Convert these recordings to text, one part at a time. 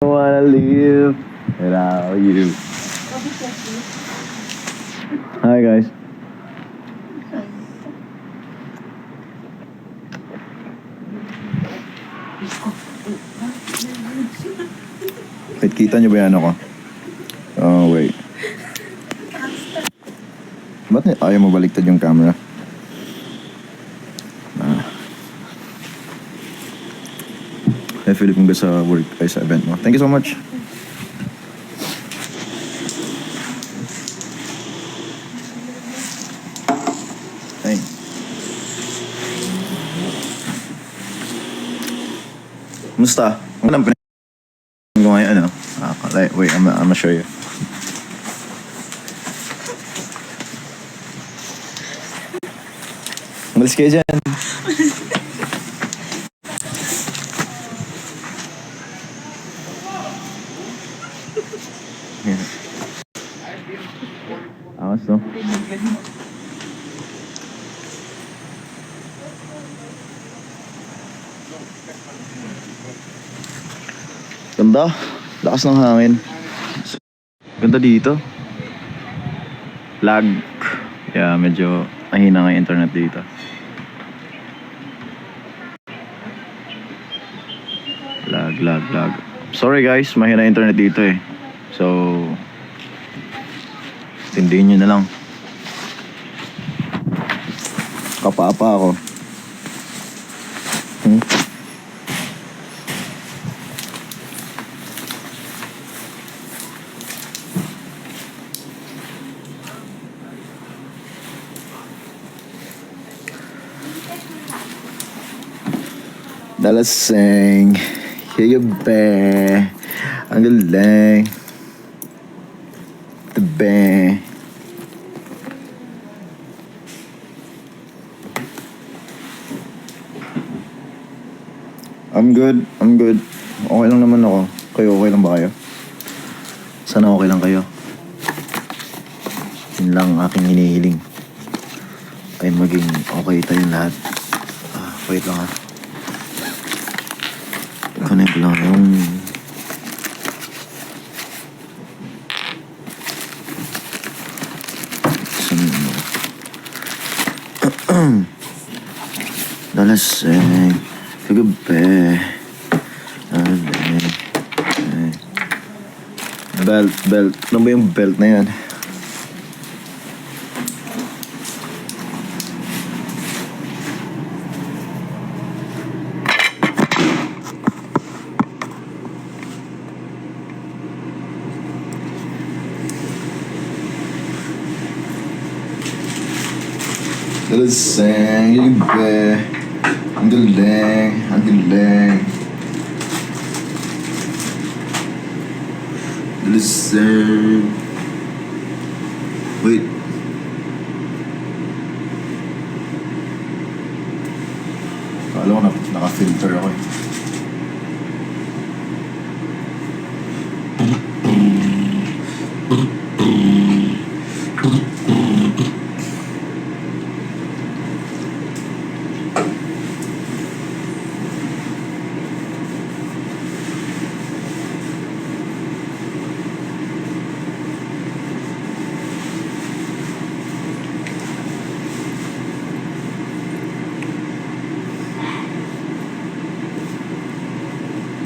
wanna live without you. Hi guys. Wait, kita nyo ba yan ako? Oh, wait. Ba't ayaw mo baliktad yung camera? Hey Philip, kung sa work ay sa event mo. Thank you so much. Hey. Musta? Ang ganang pinag ko ngayon, ano? Wait, I'm gonna show you. Malis kayo dyan. Awas no? Ganda. Lakas ng hangin. Ganda dito. Lag. Yeah, medyo mahina nga yung internet dito. Lag. Sorry guys, mahina internet dito eh. So, tindihin nyo na lang. Kapapa ako. Dalaseng. Higabe. Ang galing. Tabe. I'm good. Okay lang naman ako. Kayo, okay lang ba kayo? Sana okay lang kayo. Yun lang aking hinihiling. Ay maging okay tayong lahat. Wait lang ha. Connect lang yung... Dalaseng. Kagabi. Belt. Ano ba yung belt na yan? Dalaseng. Kagabi. Ang galing. Listen. Wait. Kala ko naka-filter ako eh.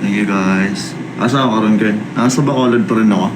Thank you guys. Asa ako karon kayo? Nasa Bacolod pa rin ako.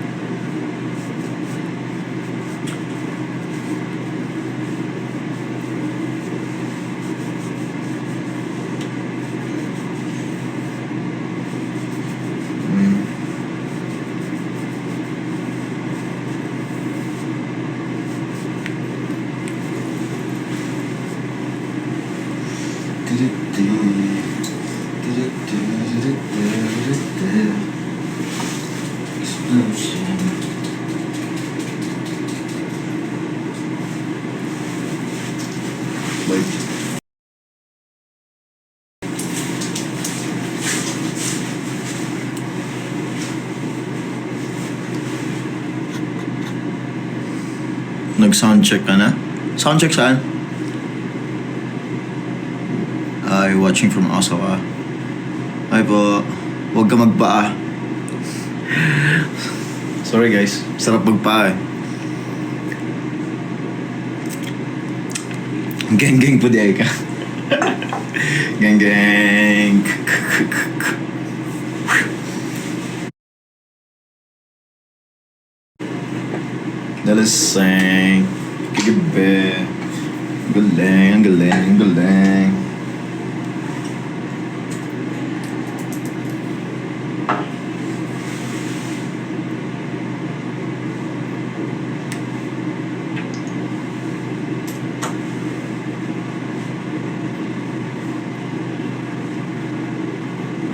Nag-soundcheck ka na? Soundcheck saan? Ay, watching from Osaka. Ay po, huwag ka magpaa. Sorry guys, sarap magpa eh. Geng-geng po di ay ka. Geng-geng. Nalasing. Kagabi. Galing, galing, galing.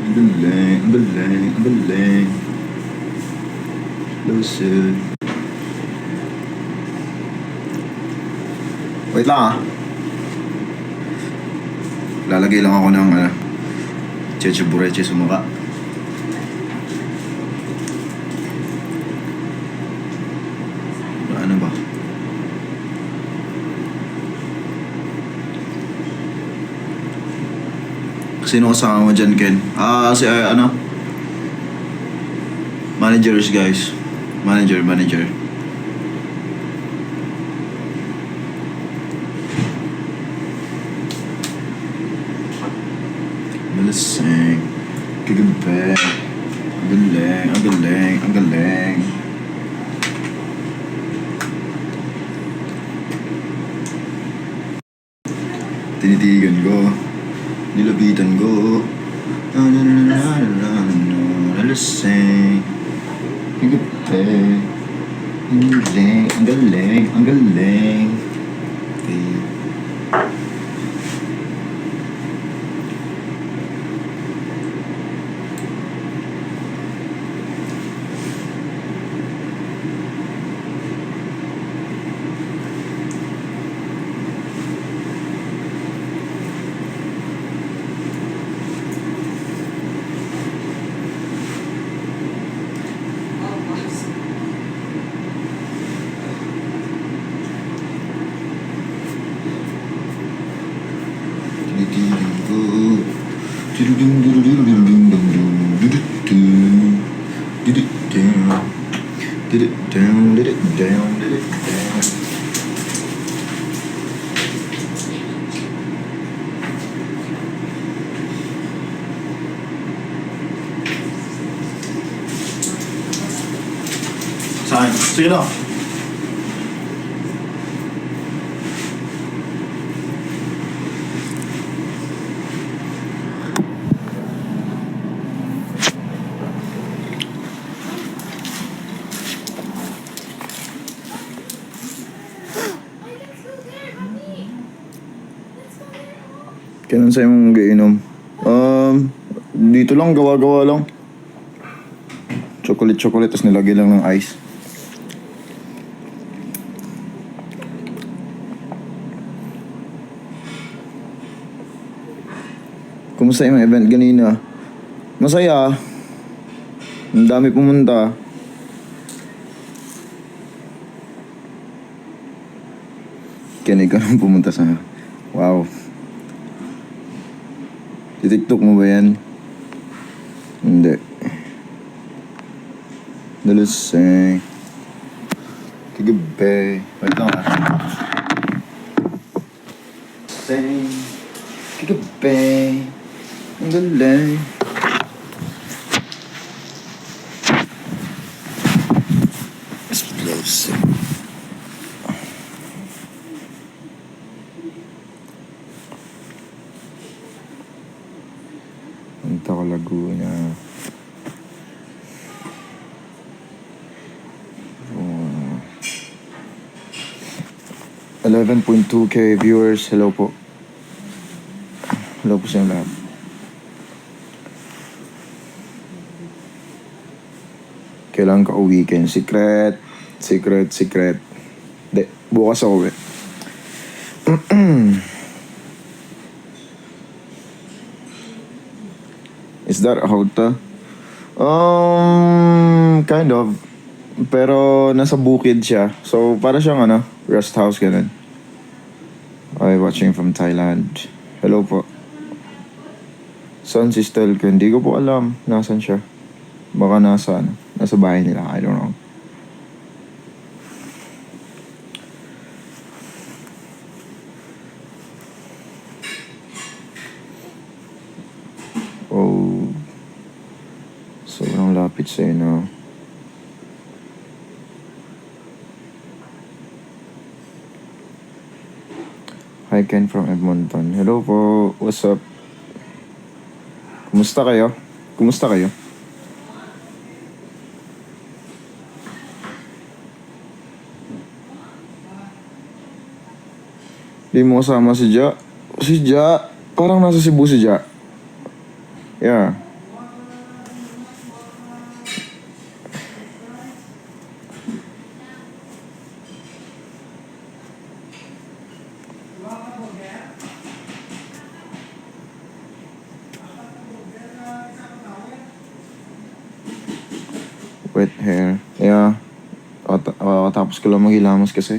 Ang galing, ang galing, ang galing. Lucid. Wait lang ah. Lalagay lang ako ng cheche bureche sa mukha. Ano ba? Sino kasama mo dyan, Ken? Si managers, guys. Manager. Malasing. Kagabi. Ang galing, ang galing, ang galing. Tinitigan ko. Nilapitan ko. Nalasing. Kagabi. Ang galing, ang galing, ang galing. Okay. Saan? Sige na. Kailan sa'yo mong gainom? Dito lang, gawa-gawa lang. Chocolate, tapos nilagay lang ng ice. Kumusta yung event ganina? Masaya. Ang dami pumunta. Kinig ka nang pumunta sa... Wow. TikTok mo ba yan? Hindi. Nalasing. Kagabi. Wait lang ah. Sing. Kagabi. Ang galing. Explosive. Punta ko Laguna. 11.2k viewers. Hello po. Hello po sa inyo lahat. Kailangan ka weekend. Secret. De, bukas ako uwi. Is that a hotel? Kind of. Pero nasa bukid siya. So, para siyang rest house ganun. Okay, watching from Thailand. Hello po. Saan si Stel ko? Hindi ko po alam. Nasaan siya? Baka nasa nasa bahay nila. I don't know. Oh. Sobrang lapit sa'yo na. Hi Ken from Edmonton. Hello po. What's up? Kumusta kayo? Kumusta kayo? Di mo kasama si Ja. Si Ja. Parang nasa Cebu si Ja. Yeah. Wet hair. Yeah. Tapos ko lang maghilamos kasi.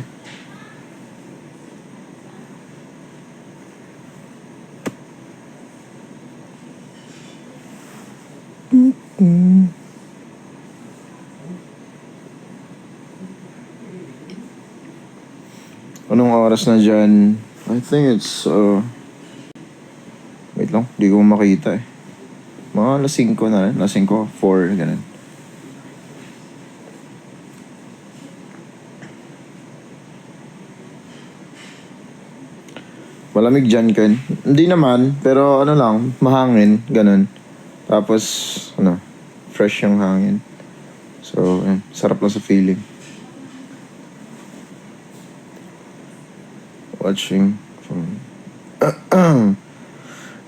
Anong oras na dyan? I think it's, wait lang, di ko makita eh. Mga alas 5 na rin. Alas 5, 4, ganun. Malamig dyan, Ken. Hindi naman, pero ano lang, mahangin, ganun. Tapos, fresh yung hangin. So, sarap lang sa feeling. Watching from...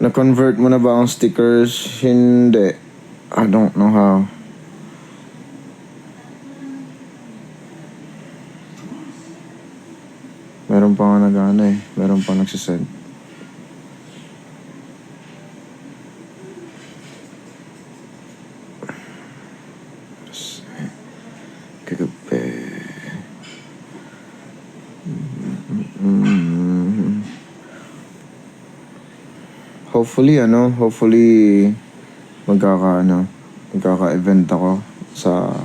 Na-convert mo na ba ang stickers? Hindi. I don't know how. Meron pa nga nag-ano eh. Meron pa nagsisend. Kagabi. Hopefully magkaka-event ako sa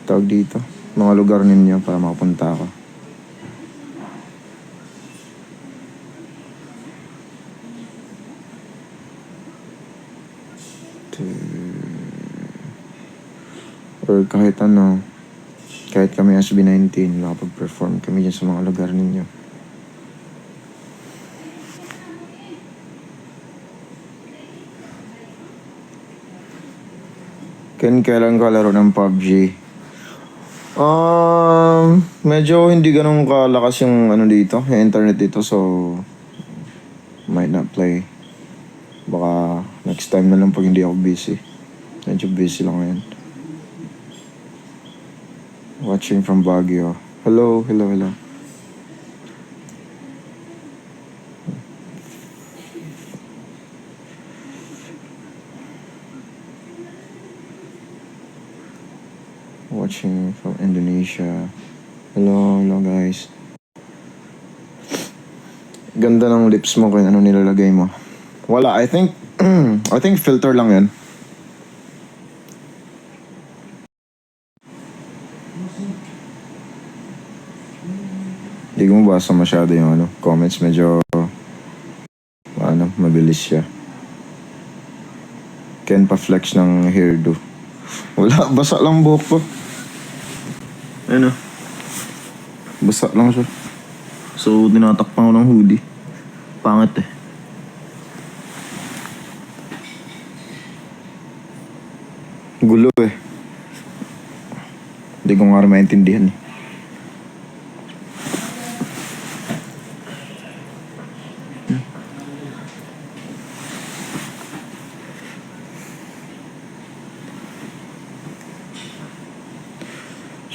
tawag dito, mga lugar ninyo para makapunta ako. Or kahit kami SB19, nakapag-perform kami dyan sa mga lugar ninyo. Kailan ka laro ng PUBG? Medyo hindi ganun kalakas yung dito, yung internet dito, so might not play. Baka next time na lang pag hindi ako busy. Medyo busy lang ngayon. Watching from Baguio. Hello. Watching from Indonesia. Hello guys. Ganda ng lips mo kung ano nilalagay mo. Wala, I think filter lang yan. Hindi ko mabasa masyado yung comments, medyo mabilis siya. Ken pa flex ng hairdo. Wala, basa lang buhok ko. Basa lang siya. So, tinatakpan ko ng hoodie. Pangit eh. Gulo eh. Hindi ko nga rin maintindihan eh.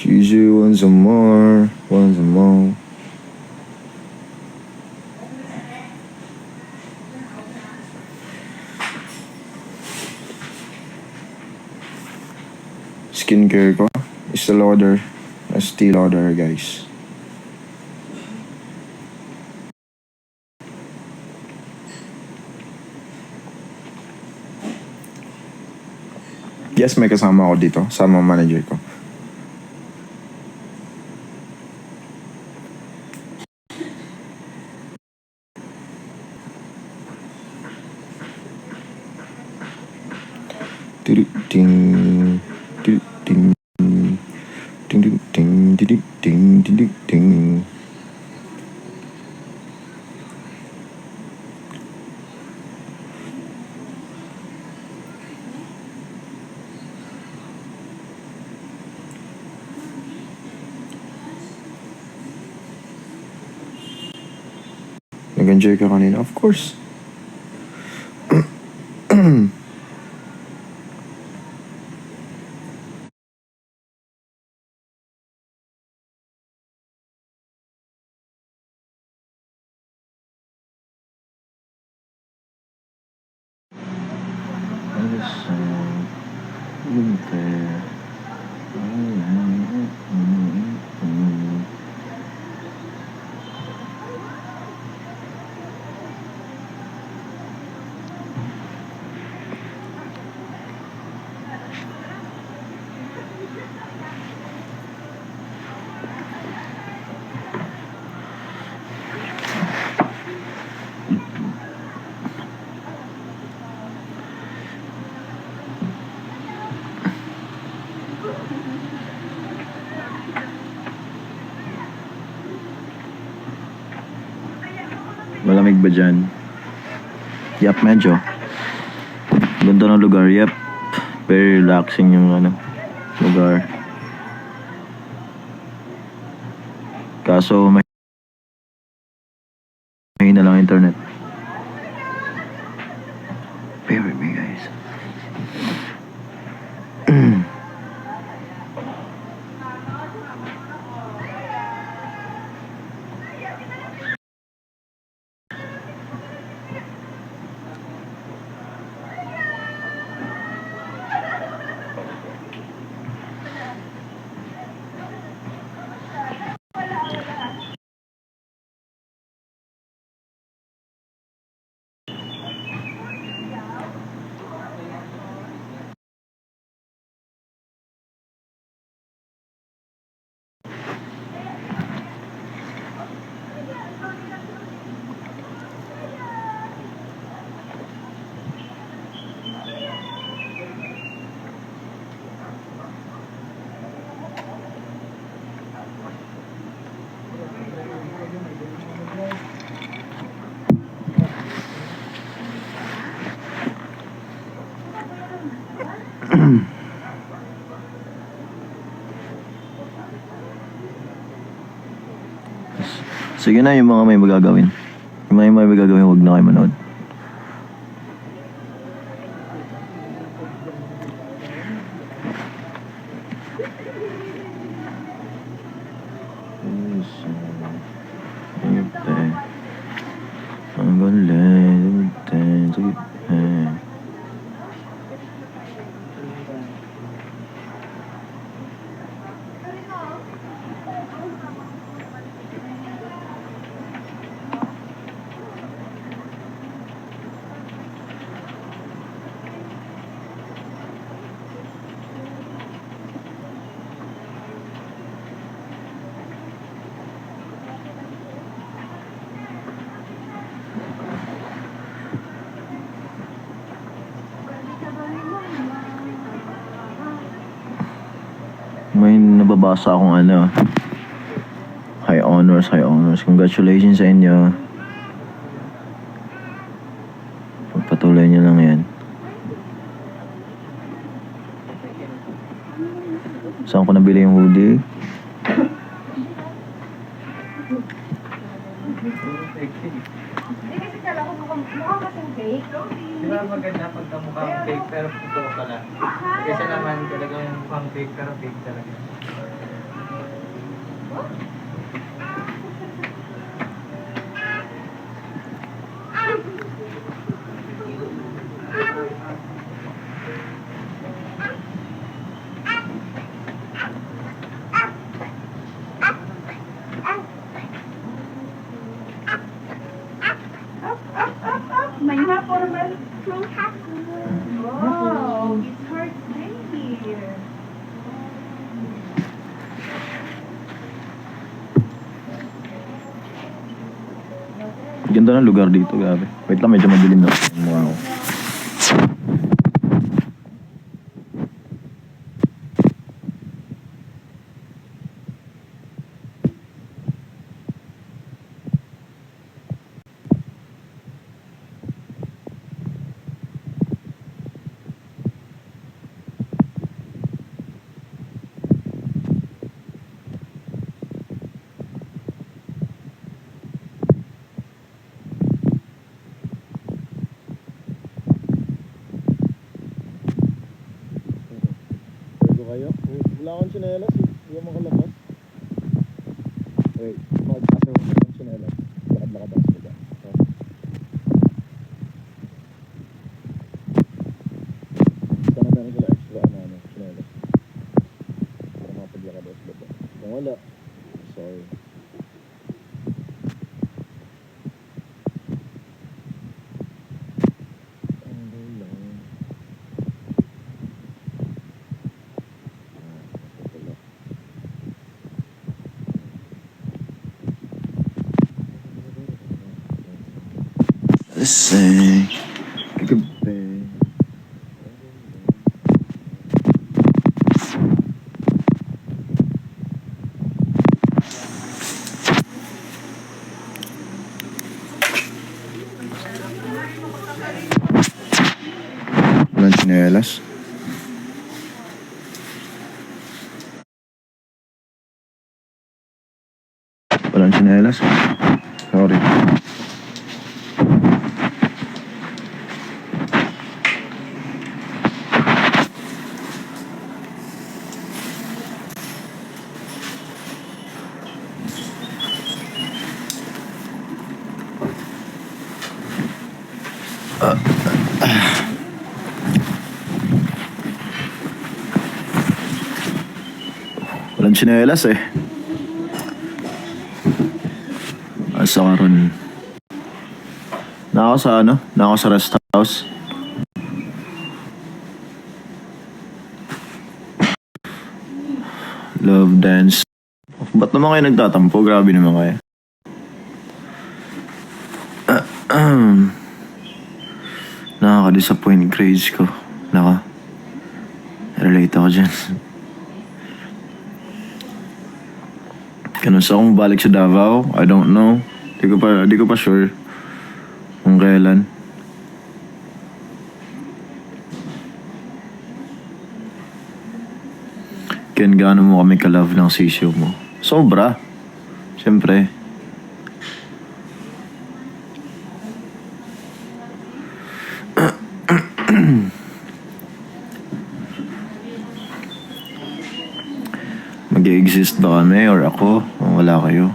Cheesy, want some more. Skincare ko is a Lauder. Estee Lauder, guys. Yes, may kasama ako dito. Sama manager ko. Ting ting ting ting ting ting ting ting ting ting. Nag-enjoy ka kanina? Of course. Malamig ba dyan? Yep, medyo. Ganda ng lugar, yep. Very relaxing yung lugar. Kaso mahina lang internet. Bear with me, guys. Sige na, yung mga may magagawin. Yung mga may magagawin, huwag na kayo manood. Ang galing. May nababasa akong high honors. Congratulations sa inyo. Pagpatuloy nyo lang yan. Saan ko nabili yung hoodie? Kasi kala ko mukha kasing fake. Di ba maganda pagka mukhang fake pero totoo pala? Kasi naman talagang mukhang fake pero fake talaga. May formal. Wow, it's hard baby. Ganda ng lugar dito, grabe. Wait lang, medyo madilim na. Wow. Kayo? Wala akong tsinelas eh. Hindi ako makalabas. Wait, mag-asa ko sa akong tsinelas. Lakad-lakad ako sa baba. Sana meron sila extra tsinelas. Para makapaglakad ako sa baba. Kung wala, sorry. Let's sing goodbye. Walang tsinelas. Walang tsinelas. Sorry. Walang tsinelas eh. Asa ka ron? Nako sa Nako sa rest house. Love dance. Ba't naman kayo nagtatampo? Grabe naman kayo. Nakaka-disappoint grades ko. Relate ako dyan. Kanusa akong balik sa Davao? I don't know. Di ko pa sure kung kailan. Ken, gaano mo kami ka-love ng sisyo mo? Sobra. Siyempre. Mag-exist ba kami or ako? Wala kayo.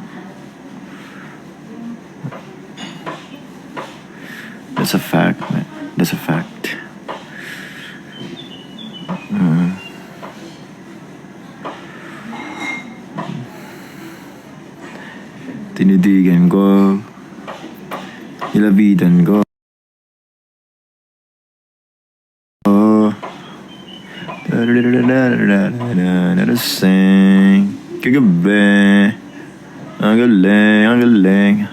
That's a fact, man. That's a fact. Tinidigan ko. Nilabidan ko. Sing kagabi. Ang galing.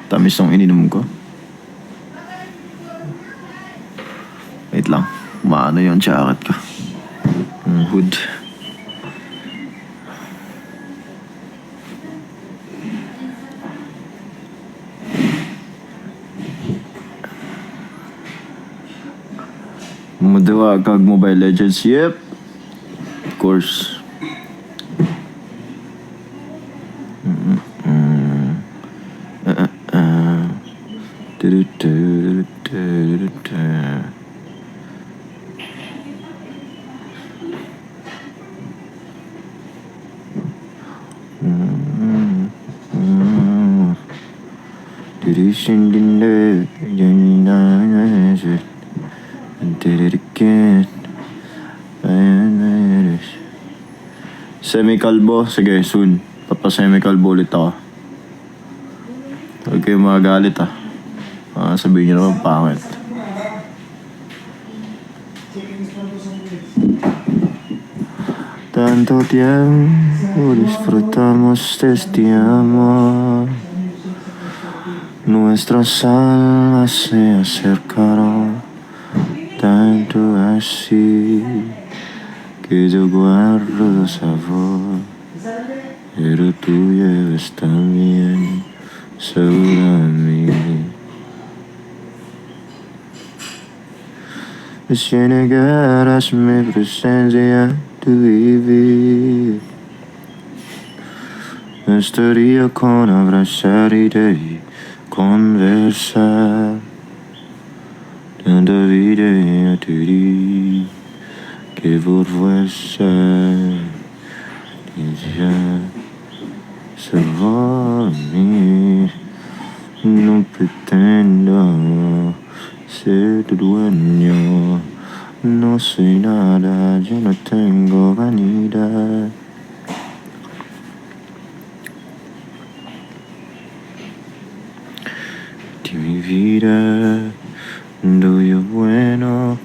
Tamis ng ininom ko. Wait lang. Maano yung jacket ko. Hood. Madawa kag Mobile Legends. Yep. Of course. Semi-kalbo. Sige, soon. Papa-semi-kalbo ulit ako. Huwag kayo magagalit sabihin nyo naman pangit. Tanto tiempo disfrutamos de este amor. Nuestras almas se acercaron tanto así que yo guardo el sabor, pero tú llevas también sabor a mí. Si negaras mi presencia, tu vivir estaría con abrazarte y conversar. Tanta vida a ti que por fuerza ya sabor a mí. No pretendo ser tu dueño, no soy nada, yo no tengo vanidad. De mi vida doy yo bueno,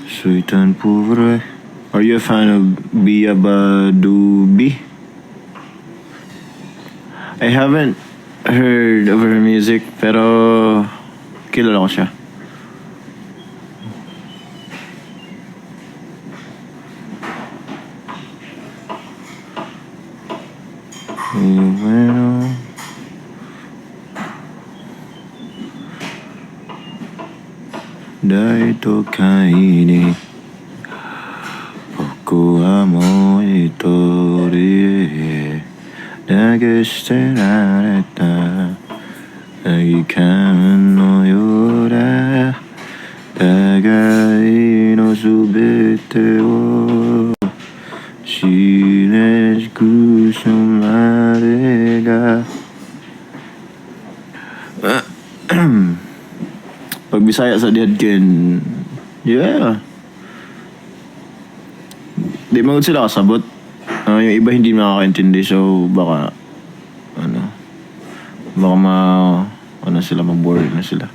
soy tan pobre. Are you a fan of Bia Badubi? I haven't heard of her music, pero kilala ko siya. Bueno, dai tocaini poco amo y torre nagesterareta aikan no yora tagai no subete o shines kusumarega. Pag Bisaya sa diadkin, yeah. Di magod sila kasabot. Yung iba hindi makakaintindi, so baka sila, mag-bored na sila.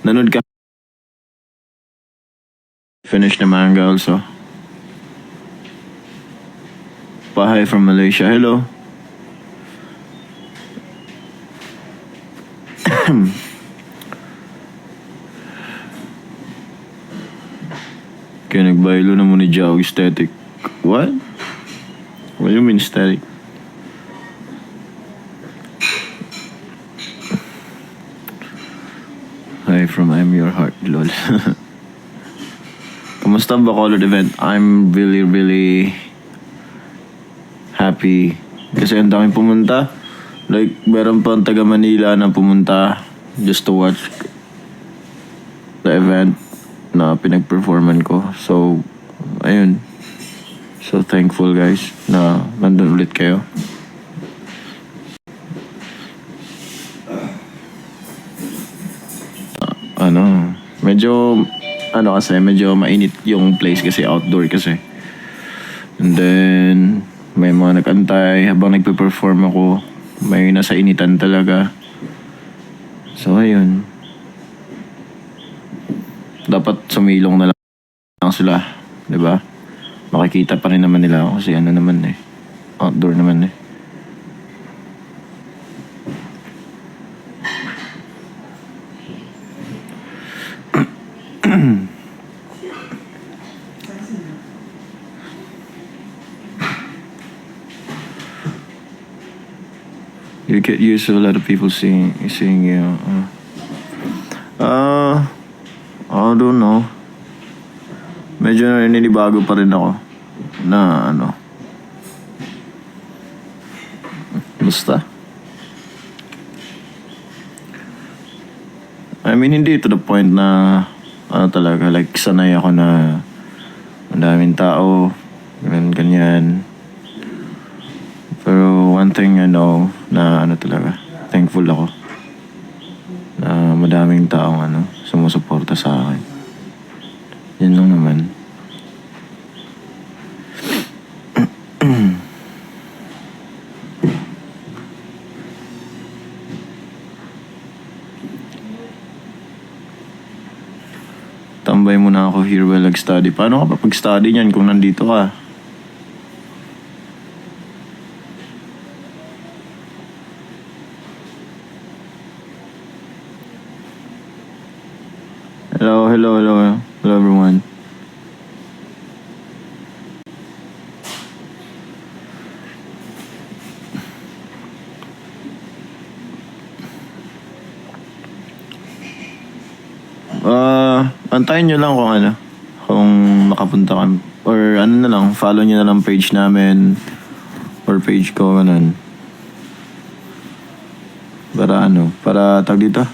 Nanood ka. Finish the manga also. Pahay from Malaysia. Hello. Kaya nagbaylo na mo ni Jao aesthetic. What? What do you mean aesthetic? Hi from I'm Your Heart, lol. Kamusta ba Bacolod event? I'm really happy. Kasi ang daming pumunta. Like, meron pang taga Manila na pumunta just to watch the event na pinag-performan ko. So, ayun. So thankful guys na nandun ulit kayo. Medyo mainit yung place kasi outdoor kasi. And then, may mga nag-antay habang nagpe-perform ako. May nasa initan talaga. So, ayun. Dapat sumilong na lang sila. 'Di ba? Makikita pa rin naman nila ako kasi outdoor naman eh. You get used to a lot of people seeing you. I don't know. Medyo ninibago pa rin ako na basta. I mean, hindi to the point na talaga, like sanay ako na ang daming tao, ganyan. Pero one thing I know na talaga, thankful ako na madaming taong sumusuporta sa akin. Yan lang naman. Tambay muna ako here while nag-study. Paano ka pa pag-study niyan kung nandito ka? Hello, hello, hello. Hello everyone. Antayin nyo lang kung makapunta kami. Or ano na lang, follow nyo na lang page namin. Or page ko, ganun. Para tag dito.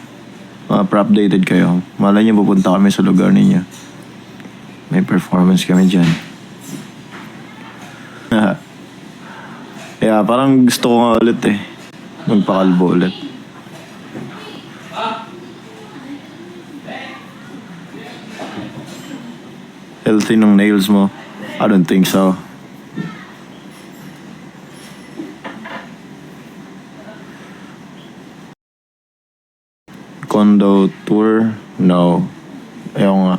Pa-updated kayo. Malay nyo pupunta kami sa lugar ninyo. May performance kami dyan. Yeah, parang gusto ko nga ulit magpakalbo ulit. Healthy ng nails mo? I don't think so. Condo tour? No. Ayaw nga.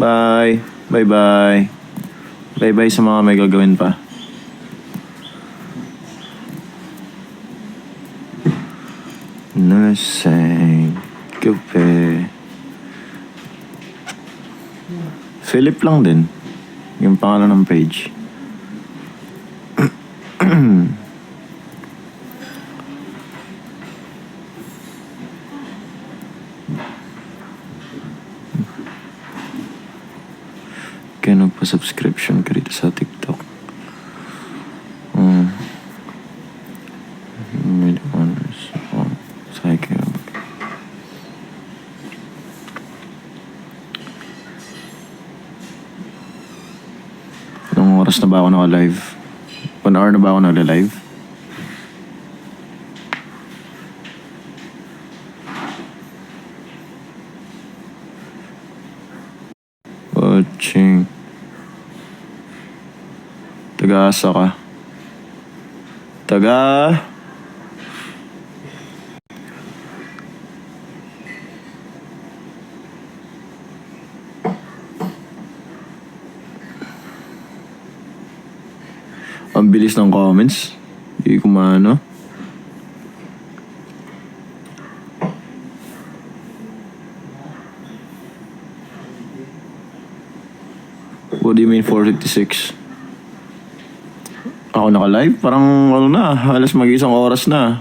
Bye. Bye-bye. Bye-bye sa mga may gagawin pa. Nursing. Kape. Philip lang din. Yung pangalan ng page. Kaya nagpa-subscription ka dito sa TikTok. Anong oras na ba ako naka-live? 1 hour na ba ako naka-live? Watching. Taga-asa ka. Ang bilis ng comments. Hindi ko maano. What do you mean 456? Ako naka-live? Parang halos mag-isang oras na.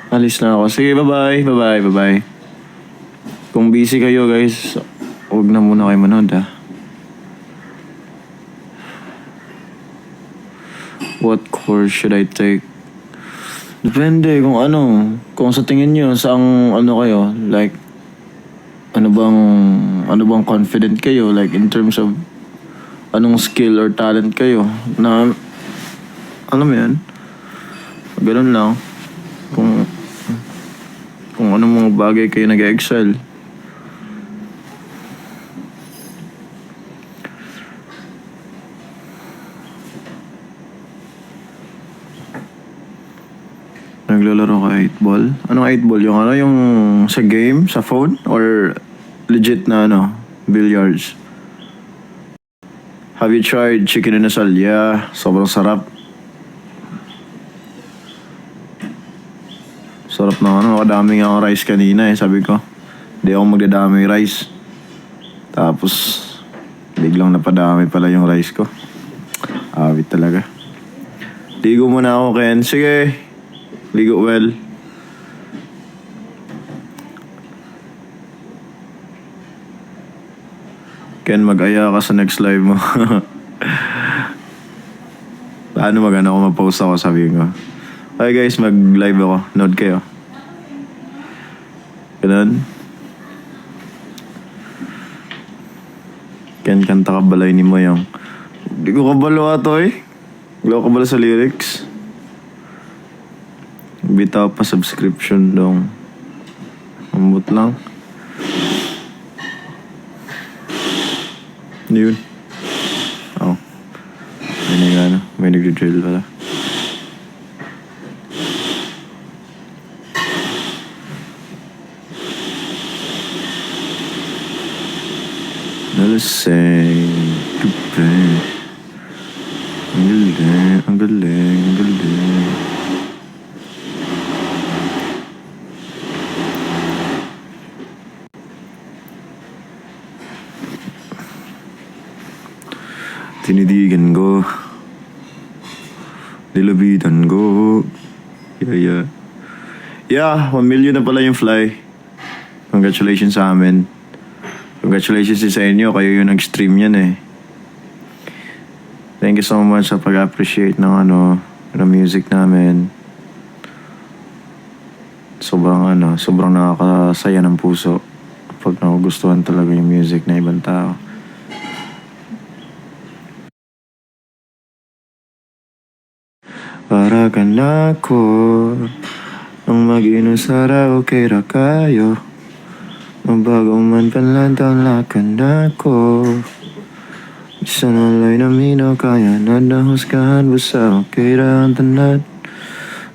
Alis na ako. Sige, bye-bye. Bye-bye, bye-bye. Kung busy kayo guys, huwag na muna kayo manood What course should I take? Depende kung kung sa tingin nyo, saang kayo, like, ano bang confident kayo, like in terms of anong skill or talent kayo, na, alam mo yan, ganun lang, kung anong mga bagay kayo nag-excel. Naglalaro ka 8 ball? Anong 8 ball? Yung sa game, sa phone? Or legit na billiards? Have you tried chicken inasal? Yeah, sobrang sarap. Sarap na kadami nga ako rice kanina sabi ko. Hindi ako magdadami rice. Tapos, biglang napadami pala yung rice ko. Awit talaga. Ligo muna ako, Ken. Sige. Ligo well. Ken, mag-aya ka sa next live mo. Paano kung ma-post ako, sabihin ko. Okay guys, mag-live ako. Nood kayo. Ganun. Ken, kanta ka balay ni Moyang. Hindi ko kabalo Hindi ko kabalo sa lyrics. Bitaw pa subscription dong. Ambot lang. Ano yun? Oh. May nagdi-drill pala. Nalasing. Tupe. Ang galing, ang galing, ang galing. Tinidigan ko. Nilabitan ko. Yeah, 1 million na pala yung fly. Congratulations sa amin. Congratulations din sa inyo. Kayo yung nag-stream yan eh. Thank you so much sa pag-appreciate ng ng music namin. Sobrang nakakasaya ng puso pag nagugustuhan talaga yung music na ibang tao. Para ka na ako ang mag-inom sa karaoke ra kayo. Mabago man panlantaw lakan ako. Isa na lay na minaw kaya na nahusgahan basta okay ra ang tanan.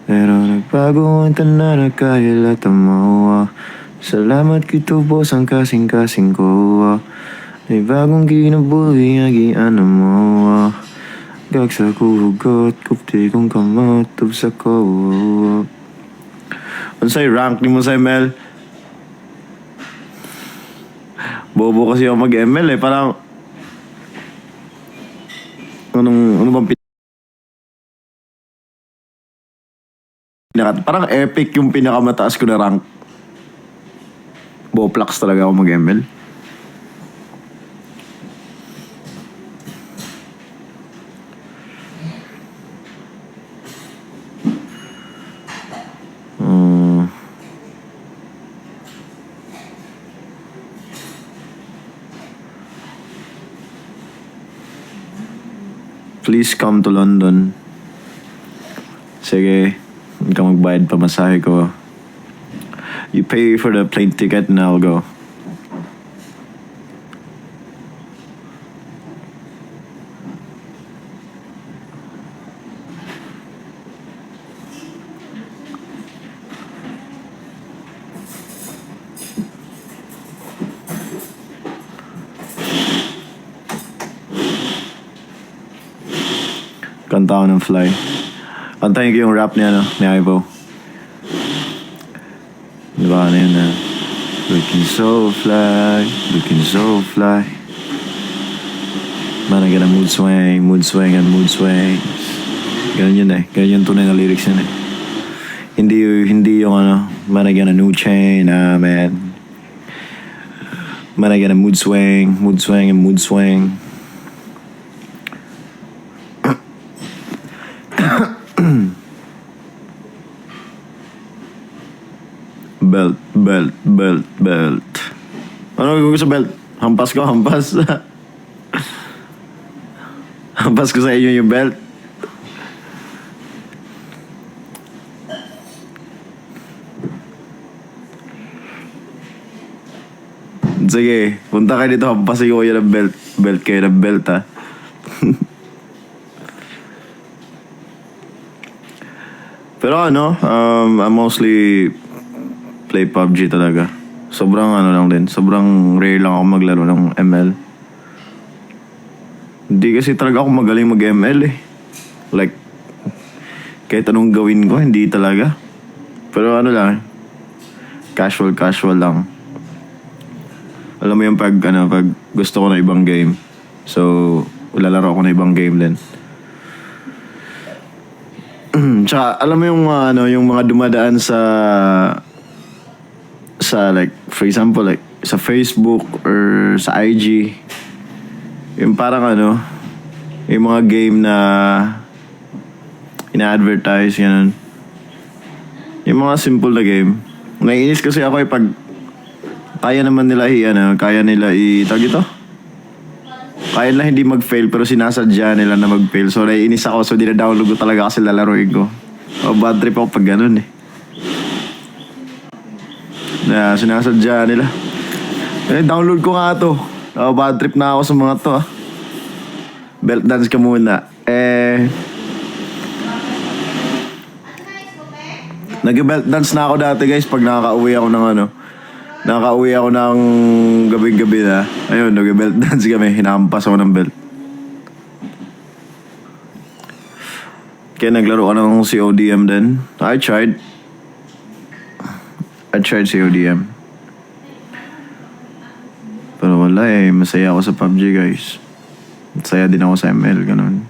Pero nagbago ang tanan na kaya latamawa. Salamat kitubo sang kasing-kasing ko. May bagong ginabuhi agian na mo. Gagsa kuhugot, kupti kong kamot, tubsa ko. Unsay rank ni mo sa ML? Bobo kasi ako mag-ML eh, parang... Ano bang parang epic yung pinakamataas ko na rank. Boplax talaga ako mag-ML. Please come to London. Sige, hindi ka magbayad pa masahe ko. You pay for the plane ticket and I'll go. Kanta ako ng Fly. Kantahin ko yung rap niya, ni Ivo. Diba ano yun na? Looking so fly, looking so fly. Man, I got a mood swing and mood swing. Ganun yun eh. Ganun yung tunay na lyrics yun eh. Hindi yung man, I got a new chain, man. Man, I got a mood swing and mood swing. Belt. Ano gagawin ko sa belt? Hampas ko. Hampas ko sa inyo yung belt. Sige, punta kayo dito, hampasin ko kayo ng belt. Belt kayo ng belt, ha? Pero I mostly play PUBG talaga. Sobrang lang din. Sobrang rare lang ako maglaro ng ML. Hindi kasi talaga ako magaling mag-ML eh. Like, kahit anong gawin ko, hindi talaga. Pero lang, casual lang. Alam mo yung pag gusto ko na ibang game. So, lalaro ako na ibang game din. Tsaka, alam mo yung mga dumadaan sa like, for example, like, sa Facebook or sa IG, yung parang yung mga game na ina-advertise, ganun. Yung mga simple na game. Naiinis kasi ako pag kaya naman nila kaya nila tawag ito? Kaya na hindi mag-fail pero sinasadya nila na mag-fail. So naiinis ako, so dina-download ko talaga kasi lalaroin ko. O bad trip ako pag ganun eh. Na sinasadya nila. Download ko nga to. Bad trip na ako sa mga to Belt dance ka muna. Nag-belt dance na ako dati guys pag nakaka-uwi ako ng nakaka-uwi ako ng gabing-gabi na. Ayun, nag-belt dance kami. Hinampas ako ng belt. Kaya naglaro ka ng CODM din. I tried CODM. Pero wala masaya ako sa PUBG guys. Masaya din ako sa ML, ganun.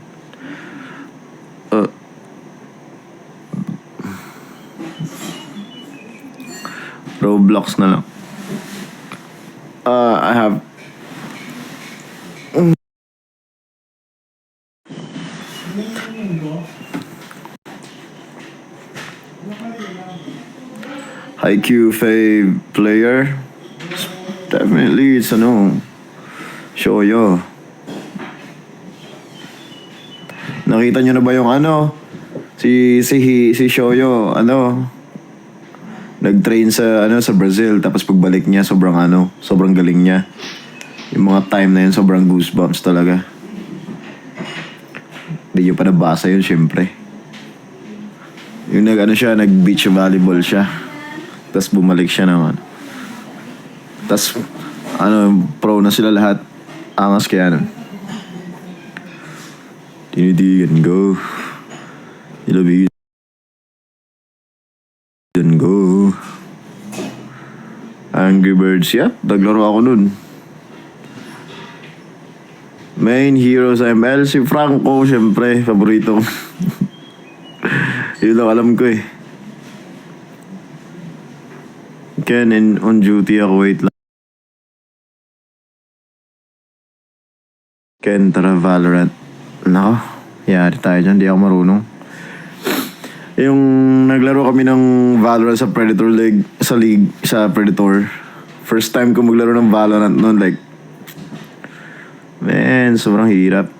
Roblox na lang. I have IQ fave player. Definitely it's Shoyo. Nakita nyo na ba yung si Shoyo nag-train sa Brazil, tapos pagbalik niya sobrang galing niya. Yung mga time na yun sobrang goosebumps talaga. Hindi nyo pa nabasa yun syempre. Yung nag beach volleyball siya. Tapos bumalik siya naman. Tapos pro na sila lahat. Angas kaya nun. Tinidigan go. Ilabigan go. Angry Birds, naglaro ako nun. Main hero sa ML, si Franco, syempre, paborito ko. Yun lang alam ko Ken on duty ako, wait lang. Ken, tara Valorant. Nako, yari tayo dyan, di ako marunong. Yung naglaro kami ng Valorant sa Predator League, sa Predator. First time ko maglaro ng Valorant noon, man, sobrang hirap.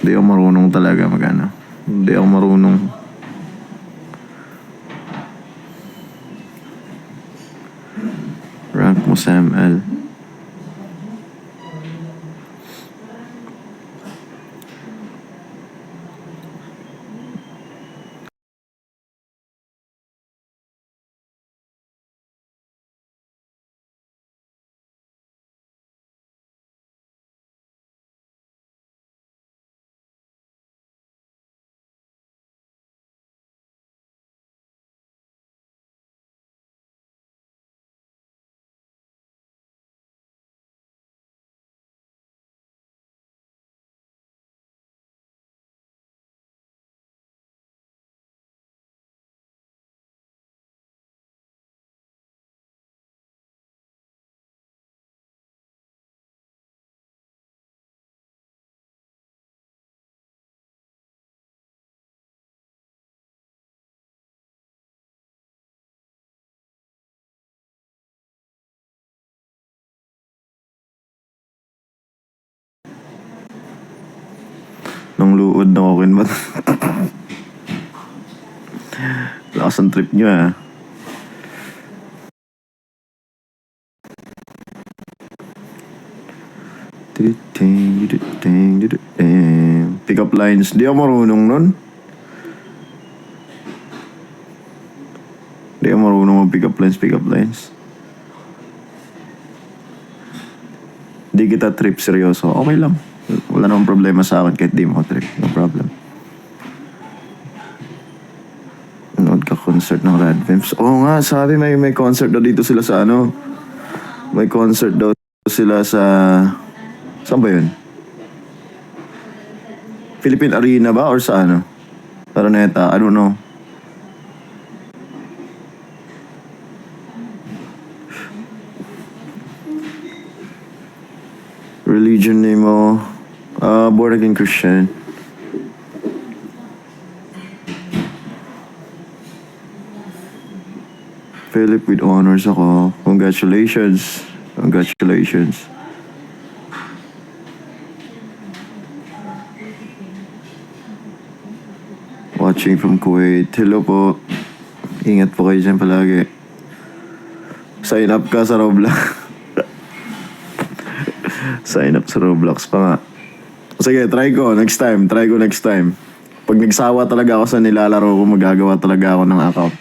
Hindi ako marunong talaga Hindi ako marunong. Rank mo sa ML. Nung luod na ako ba? Lakas ang trip nyo Pick up lines. Di ako marunong nun. Di ako marunong mag-pick up lines. Di kita trip seryoso. Okay lang. Wala namang problema sa akin kahit di mo trip. No problem. Nanood ka concert ng Radvimps. Oo nga, sabi may concert daw dito sila sa May concert daw sila sa... Saan ba yun? Philippine Arena ba? Or sa Araneta? I don't know. Religion name mo? Born again Christian. Philip with honors ako. Congratulations. Watching from Kuwait. Hello po. Ingat po kayo dyan palagi. Sign up ka sa Roblox. Sign up sa Roblox pa nga. Sige, try ko next time. Pag nagsawa talaga ako sa nilalaro ko, magagawa talaga ako ng account.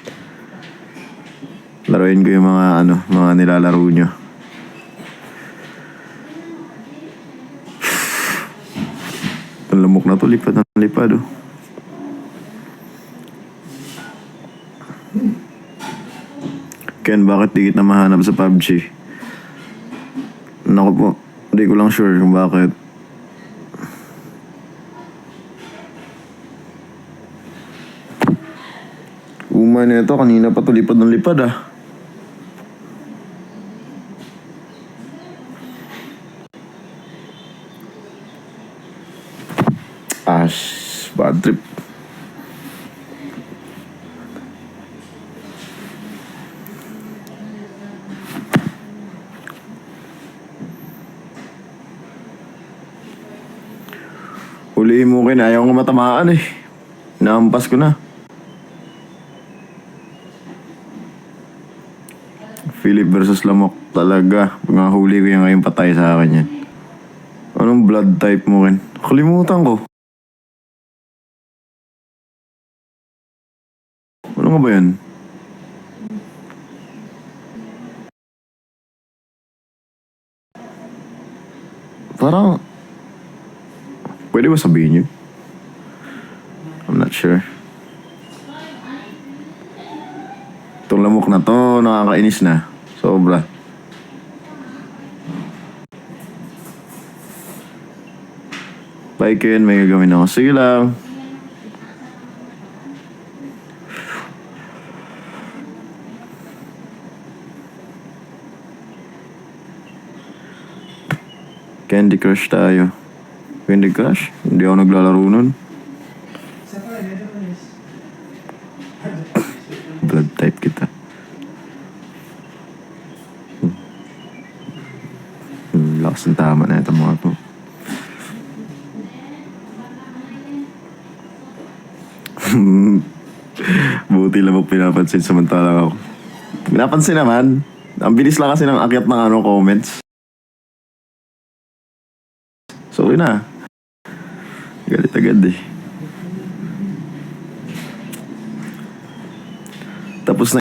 Laruin ko yung mga nilalaro nyo. Ang lamok na to, lipad ng lipad oh. Ken, bakit di kita mahanap sa PUBG? Naku po, hindi ko lang sure kung bakit. Uma na ito, kanina pa to lipad ng lipad ah. Bad trip. Huliin mo kin, ayaw ko matamaan eh. Naampas ko na. Philip versus Lamok talaga. Pag huli ko yan ngayon, patay sa akin yan. Anong blood type mo kin? Kalimutan ko. Ano nga ba yan? Parang... Pwede ba sabihin yun? I'm not sure. Itong lamok na to, nakakainis na. Sobra. Bye Ken, may gagawin ako. Sige lang. Candy Crush tayo. Candy Crush? Hindi ako naglalaro nun. Blood type kita. Lakas ng tama na ito mga to. Buti lang mo pinapansin samantalang ako. Pinapansin naman. Ang bilis lang kasi ng akyat ng comments. Sorry na. Galit agad eh. Tapos na